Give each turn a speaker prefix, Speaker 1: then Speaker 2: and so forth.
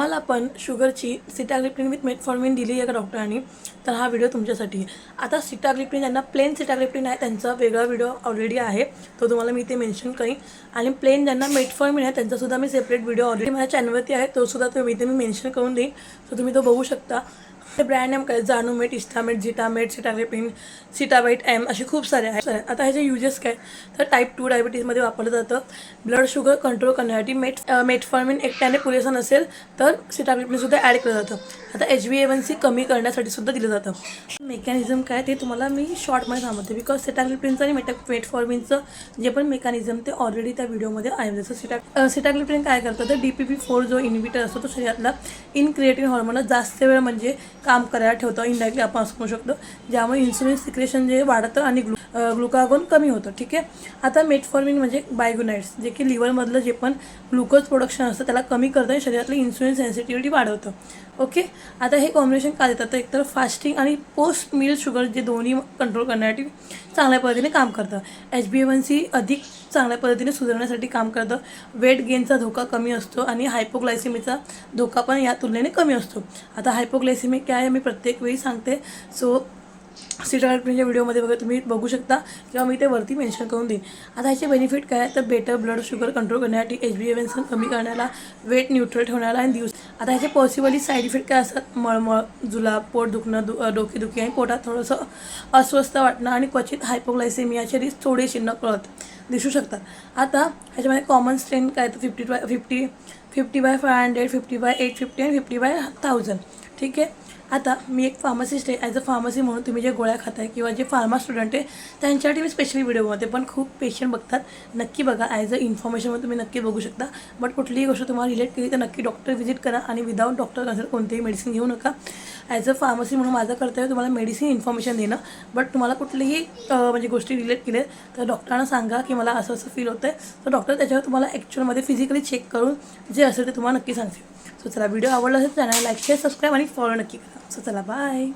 Speaker 1: आम्हाला पण शुगरची sitagliptin with metformin दिली आहे का डॉक्टरांनी, तर हा व्हिडिओ तुमच्यासाठी. आता सिटाग्लिप्टिन ज्यांना प्लेन सिटाग्लिप्टिन आहे त्यांचा वेगळा व्हिडिओ ऑलरेडी आहे, तो तुम्हाला मी इथे मेन्शन करीन. आणि प्लेन ज्यांना मेटफॉर्मिन आहे त्यांचासुद्धा मी सेपरेट व्हिडिओ ऑलरेडी माझ्या चॅनलवरती आहे, तोसुद्धा इथे मी मेन्शन करून देईन, तर तुम्ही तो बघू शकता. ते ब्रँड नेम काय, जानूमेट, इस्टामेट, जिटामेट, सिटाग्लिप्टिन, सिटाबाईट एम, असे खूप सारे आहेत. आता ह्याचे युजेस काय, तर टाईप 2 डायबिटीजमध्ये वापरलं जातं. ब्लड शुगर कंट्रोल करण्यासाठी मेटफॉर्मिन एकट्याने पुरेसं नसेल तर सिटाग्लिप्टिनसुद्धा ॲड केलं जातं. आता HbA1c कमी करण्यासाठी सुद्धा दिलं जातं. मेकॅनिझम काय ते तुम्हाला मी शॉर्टमध्ये सांगते, बिकॉज सिटाग्लिप्टिनचं आणि मेटफॉर्मिनचं जे पण मेकॅनिझम ते ऑलरेडी त्या व्हिडिओमध्ये आहे. जसं सिटाग्लिप्टिन काय करतं तर DPP-4 जो इनिबिटर असतो तो शरीरातला इनक्रिएटिन हॉर्मोन जास्त वेळ म्हणजे काम करायला ठेवतं, इनडायरेक्टली आपण असं म्हणू शकतो, ज्यामुळे इन्सुलिन सिक्रेशन जे वाढतं आणि ग्लुकागोन कमी होतं. ठीक आहे. आता मेटफॉर्मिन म्हणजे बायगोनाइड्स, जे की लिव्हरमधलं जे पण ग्लुकोज प्रोडक्शन असतं त्याला कमी करतं आणि शरीरातली इन्सुलिन सेन्सिटिव्हिटी वाढवतं. ओके. आता हे कॉम्बिनेशन काय देतात तर एकतर फास्टिंग आणि पोस्ट मील शुगर जे दोन्ही कंट्रोल करण्यासाठी चांगल्या पद्धतीने काम करतं. HbA1c अधिक चांगल्या पद्धतीने सुधारण्यासाठी काम करतं. वेट गेनचा धोका कमी असतो आणि हायपोग्लायसिमीचा धोका पण या तुलनेने कमी असतो. आता हायपोग्लायसिमी काय आहे मी प्रत्येक वेळी सांगते, सो सिटाग्लिप्टिनच्या व्हिडिओमध्ये वगैरे तुम्ही बघू शकता किंवा मी ते वरती मेन्शन करून देईन. आता ह्याचे बेनिफिट काय आहे तर बेटर ब्लड शुगर कंट्रोल करण्यासाठी, HbA1c कमी करण्याला, वेट न्यूट्रल ठेवण्याला आणि आता ह्याचे पॉसिबली साईड इफेक्ट काय असतात, मळमळ, जुलाब, पोट दुखणं, डोकेदुखी आणि पोटात थोडंसं अस्वस्थ वाटणं आणि क्वचित हायपोग्लायसेमियाचे रिस्क थोडेसे नकळत दिसू शकतात. आता ह्याच्यामध्ये कॉमन स्ट्रेन काय तर 50/500, 50/850 आणि 50/1000. ठीक आहे. आता मी एक फार्मासिस्ट आहे. ॲज अ फार्मसी म्हणून तुम्ही जे गोळ्या खाताय किंवा जे फार्मा स्टुडंट आहे त्यांच्यासाठी मी स्पेशली व्हिडिओ बनवते, पण खूप पेशंट बघतात. नक्की बघा, ॲज अ इन्फॉर्मेशनमध्ये तुम्ही नक्की बघू शकता. बट कुठलीही गोष्ट तुम्हाला रिलेट केली तर नक्की डॉक्टर व्हिजिट करा आणि विदाऊट डॉक्टर कन्सल्ट कोणतेही मेडिसिन घेऊ नका. ॲज अ फार्मसी म्हणून माझं कर्तव्य तुम्हाला मेडिसिन इन्फॉर्मेशन देणं, बट तुम्हाला कुठलीही म्हणजे गोष्टी रिलेट केल्या तर डॉक्टरांना सांगा की मला असं फील होतं आहे, तर डॉक्टर त्याच्यावर तुम्हाला ॲक्च्युअलमध्ये फिजिकली चेक करून जे असेल ते तुम्हाला नक्की सांगतील. सो चला, व्हिडिओ आवडला असेल चॅनल लाईक, शेअर, सबस्क्राईब आणि फॉलो नक्की करा. सो चला, बाय.